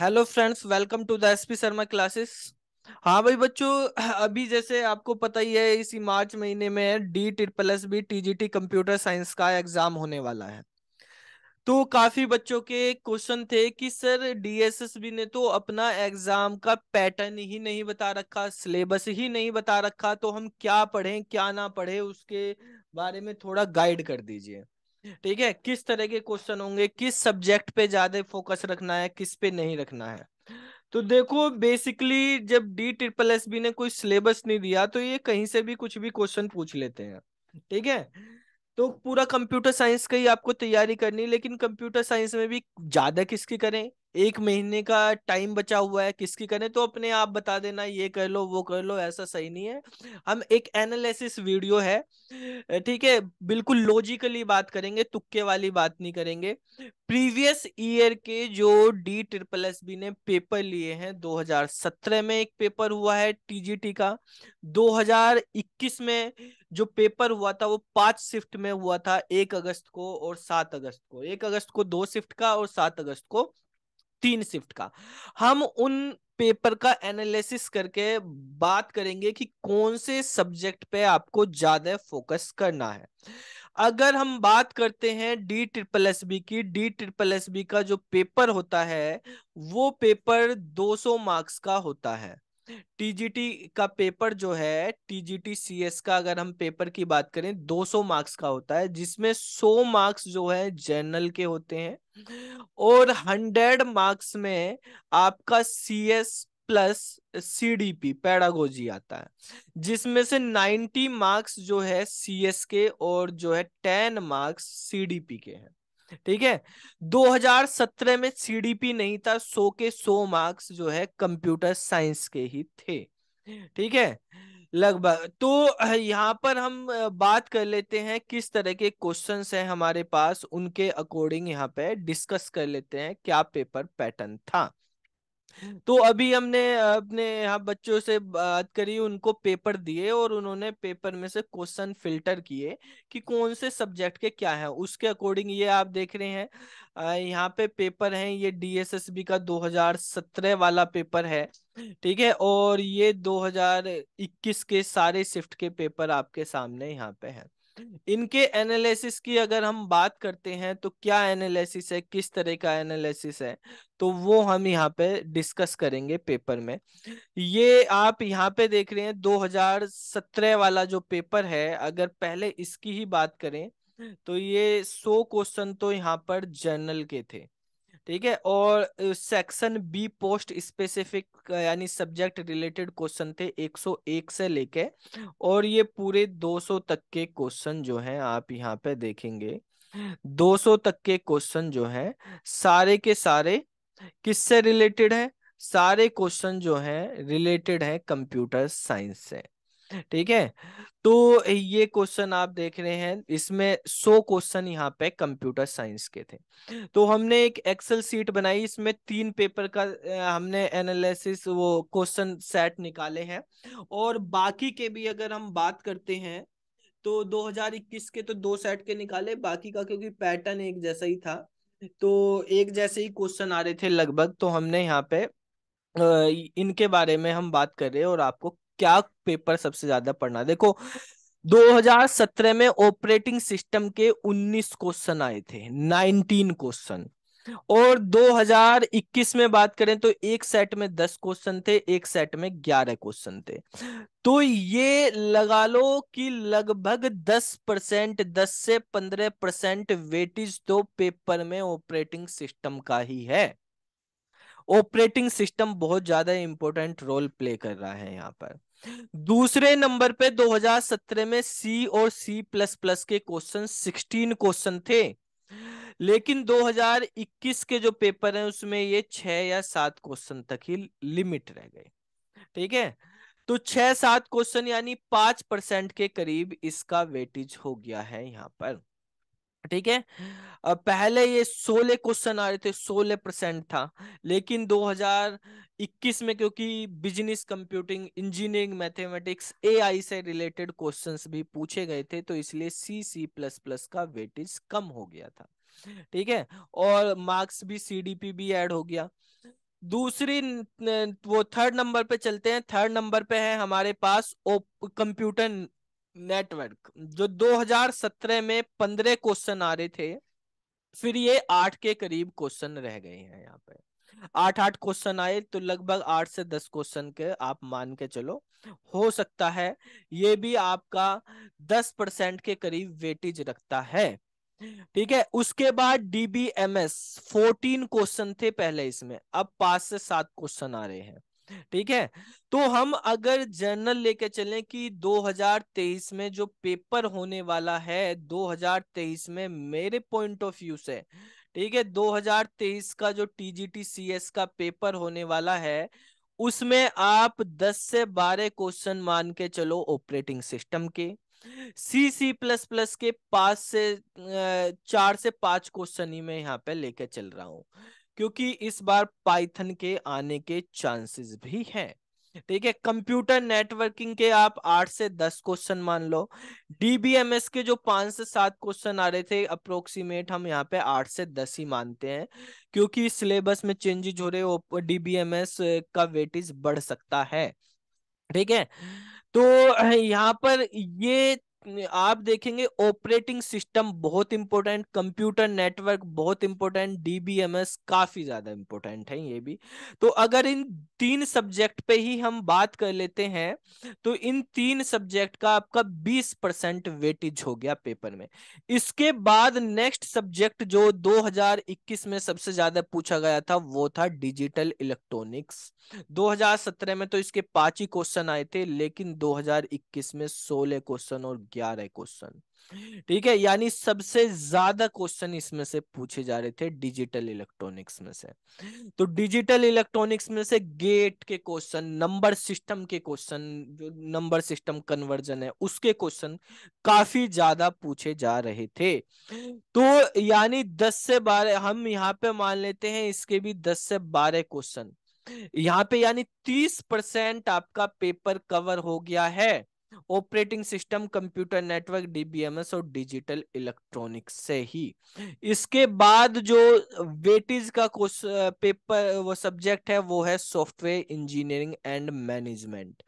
Hello friends, welcome to the SP Sharma classes. हाँ भाई बच्चों, अभी जैसे आपको पता ही है इसी मार्च महीने में D++ TGT कंप्यूटर साइंस का एग्जाम होने वाला है। तो काफी बच्चों के क्वेश्चन थे कि सर DSSB ने तो अपना एग्जाम का पैटर्न ही नहीं बता रखा, सिलेबस ही नहीं बता रखा, तो हम क्या पढ़ें क्या ना पढ़ें उसके बारे में थोड़ा गाइड कर दीजिए। ठीक है, किस तरह के क्वेश्चन होंगे, किस सब्जेक्ट पे ज्यादा फोकस रखना है, किस पे नहीं रखना है। तो देखो बेसिकली जब D++ ने कोई सिलेबस नहीं दिया तो ये कहीं से भी कुछ भी क्वेश्चन पूछ लेते हैं। ठीक है, तो पूरा कंप्यूटर साइंस का ही आपको तैयारी करनी है, लेकिन कंप्यूटर साइंस में भी ज्यादा किसकी करें, एक महीने का टाइम बचा हुआ है, किसकी करें तो अपने आप बता देना ये कर लो वो कर लो, ऐसा सही नहीं है। हम एक एनालिसिस वीडियो है, ठीक है, बिल्कुल लॉजिकली बात करेंगे, तुक्के वाली बात नहीं करेंगे। प्रीवियस ईयर के जो D++ ने पेपर लिए हैं, 2017 में एक पेपर हुआ है TGT का, 2021 में जो पेपर हुआ था वो 5 शिफ्ट में हुआ था, 1 अगस्त को और 7 अगस्त को, 1 अगस्त को 2 शिफ्ट का और 7 अगस्त को 3 शिफ्ट का। हम उन पेपर का एनालिसिस करके बात करेंगे कि कौन से सब्जेक्ट पे आपको ज्यादा फोकस करना है। अगर हम बात करते हैं D++ की, D++ का जो पेपर होता है वो पेपर 200 मार्क्स का होता है। टीजीटी का पेपर जो है, टीजीटी सीएस का अगर हम पेपर की बात करें 200 मार्क्स का होता है, जिसमें 100 मार्क्स जो है जनरल के होते हैं और 100 मार्क्स में आपका सीएस प्लस सीडीपी पेडागोजी आता है, जिसमें से 90 मार्क्स जो है सीएस के और जो है 10 मार्क्स सीडीपी के हैं। ठीक है, 2017 में सीडीपी नहीं था, 100 के 100 मार्क्स जो है कंप्यूटर साइंस के ही थे। ठीक है, लगभग तो यहाँ पर हम बात कर लेते हैं किस तरह के क्वेश्चंस हैं हमारे पास, उनके अकॉर्डिंग यहाँ पे डिस्कस कर लेते हैं क्या पेपर पैटर्न था। तो अभी हमने अपने यहाँ बच्चों से बात करी, उनको पेपर दिए और उन्होंने पेपर में से क्वेश्चन फिल्टर किए कि कौन से सब्जेक्ट के क्या है, उसके अकॉर्डिंग ये आप देख रहे हैं। यहाँ पे पेपर है, ये DSSB का 2017 वाला पेपर है। ठीक है, और ये 2021 के सारे शिफ्ट के पेपर आपके सामने यहाँ पे है। इनके एनालिसिस की अगर हम बात करते हैं तो क्या एनालिसिस है, किस तरह का एनालिसिस है, तो वो हम यहाँ पे डिस्कस करेंगे पेपर में। ये आप यहाँ पे देख रहे हैं 2017 वाला जो पेपर है, अगर पहले इसकी ही बात करें तो ये 100 क्वेश्चन तो यहाँ पर जर्नल के थे। ठीक है, और सेक्शन बी पोस्ट स्पेसिफिक यानी सब्जेक्ट रिलेटेड क्वेश्चन थे 101 से लेके, और ये पूरे 200 तक के क्वेश्चन जो हैं आप यहाँ पे देखेंगे। 200 तक के क्वेश्चन जो हैं सारे के सारे किससे रिलेटेड है, सारे क्वेश्चन जो हैं रिलेटेड है कंप्यूटर साइंस से। ठीक है, तो ये क्वेश्चन आप देख रहे हैं, इसमें 100 क्वेश्चन यहाँ पे कंप्यूटर साइंस के थे। तो हमने एक एक्सेल सीट बनाई, इसमें 3 पेपर का हमने एनालिसिस वो क्वेश्चन सेट निकाले हैं। और बाकी के भी अगर हम बात करते हैं तो 2021 के तो 2 सेट के निकाले, बाकी का क्योंकि पैटर्न एक जैसा ही था तो एक जैसे ही क्वेश्चन आ रहे थे लगभग, तो हमने यहाँ पे इनके बारे में हम बात कर रहे हैं और आपको क्या पेपर सबसे ज्यादा पढ़ना। देखो 2017 में ऑपरेटिंग सिस्टम के 19 क्वेश्चन आए थे, 19 क्वेश्चन। और 2021 में बात करें तो एक सेट में 10 क्वेश्चन थे, एक सेट में 11 क्वेश्चन थे। तो ये लगा लो कि लगभग 10%, 10 से 15% वेटेज तो पेपर में ऑपरेटिंग सिस्टम का ही है। ऑपरेटिंग सिस्टम बहुत ज्यादा इंपॉर्टेंट रोल प्ले कर रहा है यहाँ पर। दूसरे नंबर पे 2017 में सी और C++ के क्वेश्चन 16 क्वेश्चन थे, लेकिन 2021 के जो पेपर हैं उसमें ये 6 या 7 क्वेश्चन तक ही लिमिट रह गए। ठीक है, तो 6 7 क्वेश्चन यानी 5% के करीब इसका वेटेज हो गया है यहाँ पर। ठीक है, अब पहले ये 16 क्वेश्चन आ रहे थे, 16% था, लेकिन 2021 में क्योंकि business computing, engineering, mathematics, AI से रिलेटेड क्वेश्चंस भी पूछे गए थे, तो इसलिए C++ का वेटेज कम हो गया था। ठीक है, और मार्क्स भी CDP भी ऐड हो गया। दूसरी वो थर्ड नंबर पे चलते हैं। थर्ड नंबर पे है हमारे पास कंप्यूटर नेटवर्क, जो 2017 में 15 क्वेश्चन आ रहे थे, फिर ये 8 के करीब क्वेश्चन रह गए हैं यहाँ पे। 8 क्वेश्चन आए तो लगभग 8 से 10 क्वेश्चन के आप मान के चलो। हो सकता है ये भी आपका 10% के करीब वेटेज रखता है। ठीक है, उसके बाद डीबीएमएस 14 क्वेश्चन थे पहले इसमें, अब 5 से 7 क्वेश्चन आ रहे हैं। ठीक है, तो हम अगर जर्नल लेके चलें कि 2023 में जो पेपर होने वाला है, 2023 में मेरे पॉइंट ऑफ व्यू से, ठीक है, 2023 का जो टीजीटी सीएस का पेपर होने वाला है, उसमें आप 10 से 12 क्वेश्चन मान के चलो ऑपरेटिंग सिस्टम के। सी प्लस प्लस के 4 से 5 क्वेश्चन ही मैं यहाँ पे लेके चल रहा हूँ, क्योंकि इस बार पाइथन के आने के चांसेस भी हैं। ठीक है, कंप्यूटर नेटवर्किंग के आप 8 से 10 क्वेश्चन मान लो। डीबीएमएस के जो 5 से 7 क्वेश्चन आ रहे थे अप्रोक्सीमेट, हम यहाँ पे 8 से 10 ही मानते हैं, क्योंकि सिलेबस में चेंजेस हो रहे हो, डीबीएमएस का वेटेज बढ़ सकता है। ठीक है, तो यहाँ पर ये आप देखेंगे ऑपरेटिंग सिस्टम बहुत इंपॉर्टेंट, कंप्यूटर नेटवर्क बहुत इंपॉर्टेंट, डीबीएमएस काफी ज्यादा इंपॉर्टेंट है ये भी। तो अगर इन 3 सब्जेक्ट पे ही हम बात कर लेते हैं, तो इन 3 सब्जेक्ट का आपका 20% वेटेज हो गया पेपर में। इसके बाद नेक्स्ट सब्जेक्ट जो 2021 में सबसे ज्यादा पूछा गया था वो था डिजिटल इलेक्ट्रॉनिक्स। 2017 में तो इसके 5 ही क्वेश्चन आए थे, लेकिन 2021 में 16 क्वेश्चन और 11 क्वेश्चन। ठीक है, यानी सबसे ज्यादा क्वेश्चन इसमें से पूछे जा रहे थे डिजिटल इलेक्ट्रॉनिक्स में से। तो डिजिटल इलेक्ट्रॉनिक्स में से गेट के क्वेश्चन, नंबर सिस्टम के क्वेश्चन, जो नंबर सिस्टम कन्वर्जन है उसके क्वेश्चन काफी ज्यादा पूछे जा रहे थे। तो यानी 10 से 12 हम यहाँ पे मान लेते हैं, इसके भी 10 से 12 क्वेश्चन यहाँ पे, यानी 30% आपका पेपर कवर हो गया है operating system, computer network, DBMS और डिजिटल इलेक्ट्रॉनिक्स से ही। इसके बाद जो वेटेज का पेपर वो सब्जेक्ट है वो है सॉफ्टवेयर इंजीनियरिंग एंड मैनेजमेंट।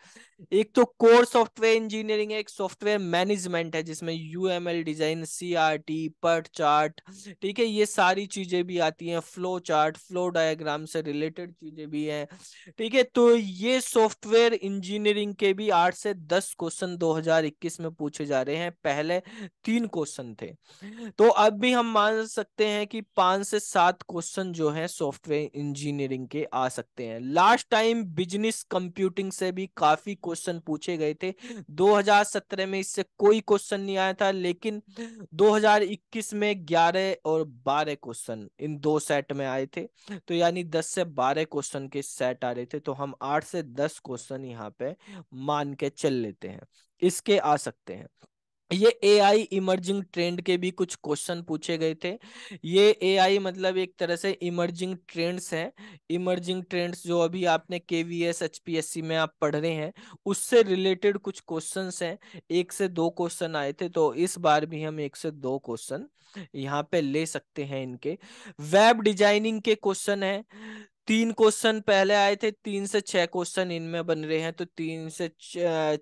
एक तो कोर सॉफ्टवेयर इंजीनियरिंग है, एक सॉफ्टवेयर मैनेजमेंट है जिसमें UML design, CRT, PERT chart, ठीक है, ये सारी चीजें भी आती हैं, फ्लो चार्ट, फ्लो डायग्राम से रिलेटेड चीजें भी हैं। ठीक है, तो ये सॉफ्टवेयर इंजीनियरिंग के भी 8 से 10 क्वेश्चन 2021 में पूछे जा रहे हैं, पहले 3 क्वेश्चन थे। तो अब भी हम मान सकते हैं कि 5 से 7 क्वेश्चन जो हैं सॉफ्टवेयर इंजीनियरिंग के आ सकते हैं। लास्ट टाइम बिजनेस कंप्यूटिंग से भी काफी क्वेश्चन पूछे गए थे, 2017 में इससे कोई क्वेश्चन नहीं आया था, लेकिन 2021 में 11 और 12 क्वेश्चन इन 2 सेट में आए थे। तो यानी 10 से 12 क्वेश्चन के सेट आ रहे थे, तो हम 8 से 10 क्वेश्चन यहाँ पे मान के चल लेते हैं, इसके आ सकते हैं। ये एआई इमर्जिंग ट्रेंड के भी कुछ क्वेश्चन पूछे गए थे। ये एआई मतलब एक तरह से इमर्जिंग ट्रेंड्स हैं। इमर्जिंग ट्रेंड्स जो अभी आपने केवीएस एचपीएससी में आप पढ़ रहे हैं, उससे रिलेटेड कुछ क्वेश्चंस हैं। 1 से 2 क्वेश्चन आए थे, तो इस बार भी हम 1 से 2 क्वेश्चन यहाँ पे ले सकते हैं इनके। वेब डिजाइनिंग के क्वेश्चन है, 3 क्वेश्चन पहले आए थे, 3 से 6 क्वेश्चन इनमें बन रहे हैं, तो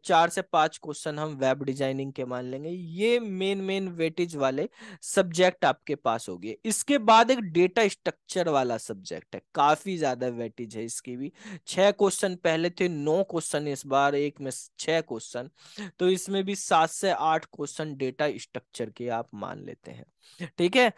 4 से 5 क्वेश्चन हम वेब डिजाइनिंग के मान लेंगे। ये मेन मेन वेटेज वाले सब्जेक्ट आपके पास हो गए। इसके बाद एक डेटा स्ट्रक्चर वाला सब्जेक्ट है, काफी ज्यादा वेटेज है इसकी भी। 6 क्वेश्चन पहले थे, 9 क्वेश्चन इस बार, एक में 6 क्वेश्चन, तो इसमें भी 7 से 8 क्वेश्चन डेटा स्ट्रक्चर के आप मान लेते हैं। ठीक है,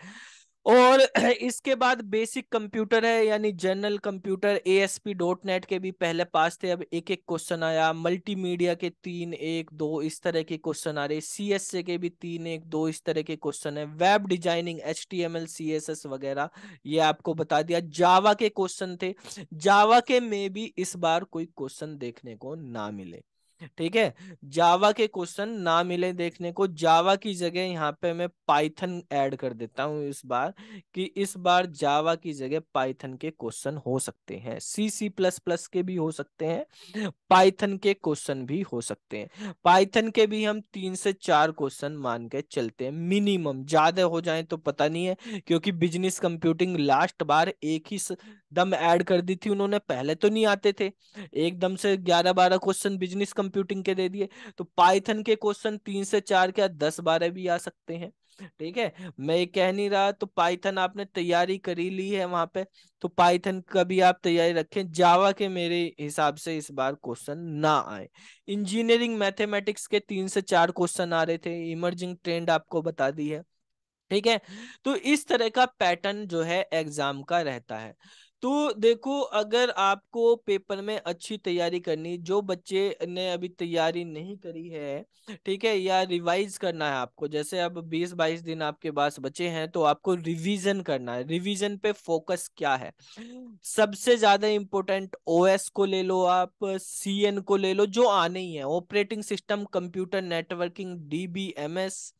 और इसके बाद बेसिक कंप्यूटर है, यानी जनरल कंप्यूटर, ASP.NET के भी पहले पास थे, अब एक एक क्वेश्चन आया। मल्टीमीडिया के 3 1 2 इस तरह के क्वेश्चन आ रहे, CSA के भी 3 1 2 इस तरह के क्वेश्चन है। वेब डिजाइनिंग, HTML CSS वगैरह, ये आपको बता दिया। जावा के क्वेश्चन थे, जावा के में भी इस बार कोई क्वेश्चन देखने को ना मिले। ठीक है। जावा के क्वेश्चन ना मिले देखने को, जावा की जगह यहाँ पे मैं पाइथन ऐड कर देता हूँ इस बार, कि इस बार जावा की जगह पाइथन के क्वेश्चन हो सकते हैं, सी प्लस प्लस के भी हो सकते हैं, पाइथन के क्वेश्चन भी हो सकते हैं। पाइथन के भी हम 3 से 4 क्वेश्चन मान के चलते हैं मिनिमम, ज्यादा हो जाए तो पता नहीं है, क्योंकि बिजनेस कंप्यूटिंग लास्ट बार एक ही दम ऐड कर दी थी उन्होंने, पहले तो नहीं आते थे, एकदम से 11-12 क्वेश्चन बिजनेस कंप्यूटिंग के दे दिए। तो पाइथन के क्वेश्चन 3 से 4 क्या 10-12 भी आ सकते हैं। ठीक है, मैं ये कह नहीं रहा, तो पाइथन आपने तैयारी करी ली है वहां पे, तो पाइथन का भी आप तैयारी रखें। जावा के मेरे हिसाब से इस बार क्वेश्चन ना आए। इंजीनियरिंग मैथमेटिक्स के 3 से 4 क्वेश्चन आ रहे थे, इमर्जिंग ट्रेंड आपको बता दी है। ठीक है, तो इस तरह का पैटर्न जो है एग्जाम का रहता है। तो देखो, अगर आपको पेपर में अच्छी तैयारी करनी, जो बच्चे ने अभी तैयारी नहीं करी है, ठीक है, या रिवाइज करना है आपको, जैसे अब 20-22 दिन आपके पास बचे हैं, तो आपको रिवीजन करना है। रिवीजन पे फोकस क्या है, सबसे ज्यादा इंपॉर्टेंट ओएस को ले लो, आप सीएन को ले लो, जो आने ही है, operating system, computer networking, DBMS,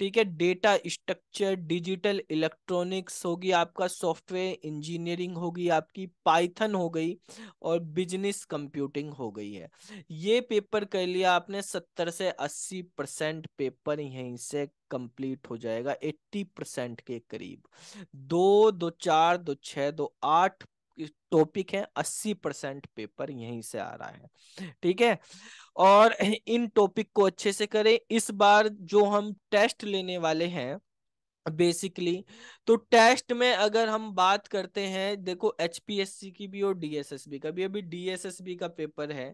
ठीक है, डेटा स्ट्रक्चर, डिजिटल इलेक्ट्रॉनिक्स होगी आपका, सॉफ्टवेयर इंजीनियरिंग होगी आपकी, पाइथन हो गई, और बिजनेस कंप्यूटिंग हो गई है। ये पेपर कर लिया आपने, 70 से 80% पेपर यहीं से कंप्लीट हो जाएगा, 80% के करीब। 2 2 4 2 6 2 8 टॉपिक है, 80% पेपर यहीं से आ रहा है। ठीक है, और इन टॉपिक को अच्छे से करें। इस बार जो हम टेस्ट लेने वाले हैं बेसिकली, तो टेस्ट में अगर हम बात करते हैं, देखो एचपीएससी की भी और डीएसएसबी का भी, अभी डीएसएसबी का पेपर है,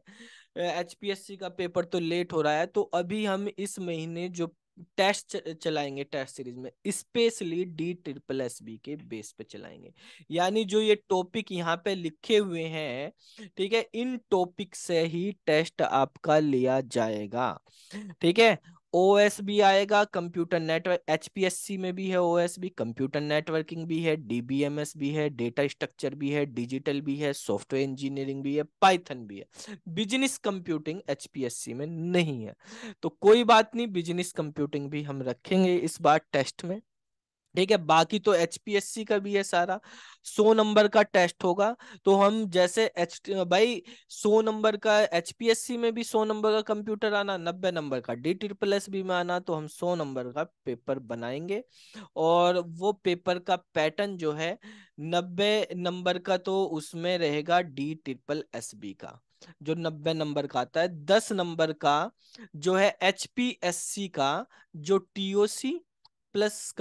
एचपीएससी का पेपर तो लेट हो रहा है, तो अभी हम इस महीने जो टेस्ट चलाएंगे टेस्ट सीरीज में, specially D triple S B के बेस पे चलाएंगे। यानी जो ये टॉपिक यहाँ पे लिखे हुए हैं, ठीक है, इन टॉपिक से ही टेस्ट आपका लिया जाएगा। ठीक है, ओएस भी आएगा, कंप्यूटर नेटवर्क, एचपीएससी में भी है ओएस भी, कंप्यूटर नेटवर्किंग भी है, डीबीएमएस भी है, डेटा स्ट्रक्चर भी है, डिजिटल भी है, सॉफ्टवेयर इंजीनियरिंग भी है, पाइथन भी है। बिजनेस कंप्यूटिंग एचपीएससी में नहीं है, तो कोई बात नहीं, बिजनेस कंप्यूटिंग भी हम रखेंगे इस बार टेस्ट में। ठीक है, बाकी तो एचपीएससी का भी है सारा, 100 नंबर का टेस्ट होगा। तो हम जैसे भाई 100 नंबर का एचपीएससी में भी, 100 नंबर का कंप्यूटर आना, 90 नंबर का डी ट्रिपल एस बी में आना, तो हम 100 नंबर का पेपर बनाएंगे। और वो पेपर का पैटर्न जो है, 90 नंबर का तो उसमें रहेगा डी ट्रिपल एस बी का, जो 90 नंबर का आता है। 10 नंबर का जो है एचपीएससी का, जो टीओसी प्लस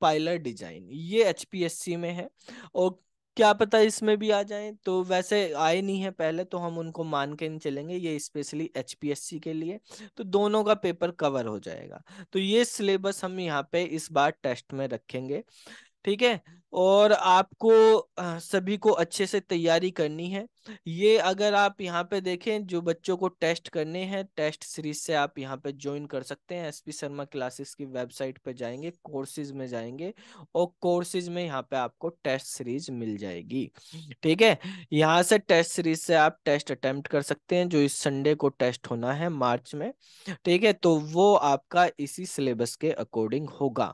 पायलट डिजाइन, ये एचपीएससी में है। और क्या पता इसमें भी आ जाए, तो वैसे आए नहीं है पहले, तो हम उनको मान के नहीं चलेंगे, ये स्पेशली एचपीएससी के लिए, तो दोनों का पेपर कवर हो जाएगा। तो ये सिलेबस हम यहाँ पे इस बार टेस्ट में रखेंगे। ठीक है, और आपको सभी को अच्छे से तैयारी करनी है। ये अगर आप यहाँ पे देखें, जो बच्चों को टेस्ट करने हैं, टेस्ट सीरीज से आप यहाँ पे ज्वाइन कर सकते हैं, एसपी शर्मा क्लासेस की वेबसाइट पे जाएंगे, कोर्सेज में जाएंगे, और कोर्सेज में यहाँ पे आपको टेस्ट सीरीज मिल जाएगी। ठीक है, यहाँ से टेस्ट सीरीज से आप टेस्ट अटेम्प्ट कर सकते हैं, जो इस संडे को टेस्ट होना है मार्च में। ठीक है, तो वो आपका इसी सिलेबस के अकॉर्डिंग होगा।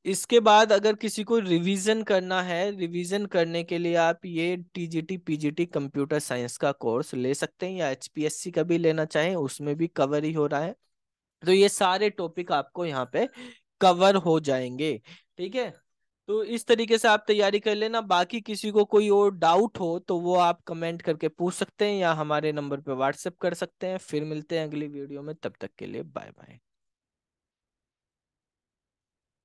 इसके बाद अगर किसी को रिवीजन करना है, रिवीजन करने के लिए आप ये टीजीटी पीजीटी कंप्यूटर साइंस का कोर्स ले सकते हैं, या एचपीएससी का भी लेना चाहें, उसमें भी कवर ही हो रहा है। तो ये सारे टॉपिक आपको यहाँ पे कवर हो जाएंगे। ठीक है, तो इस तरीके से आप तैयारी कर लेना। बाकी किसी को कोई और डाउट हो तो वो आप कमेंट करके पूछ सकते हैं, या हमारे नंबर पे व्हाट्सएप कर सकते हैं। फिर मिलते हैं अगली वीडियो में, तब तक के लिए बाय बाय।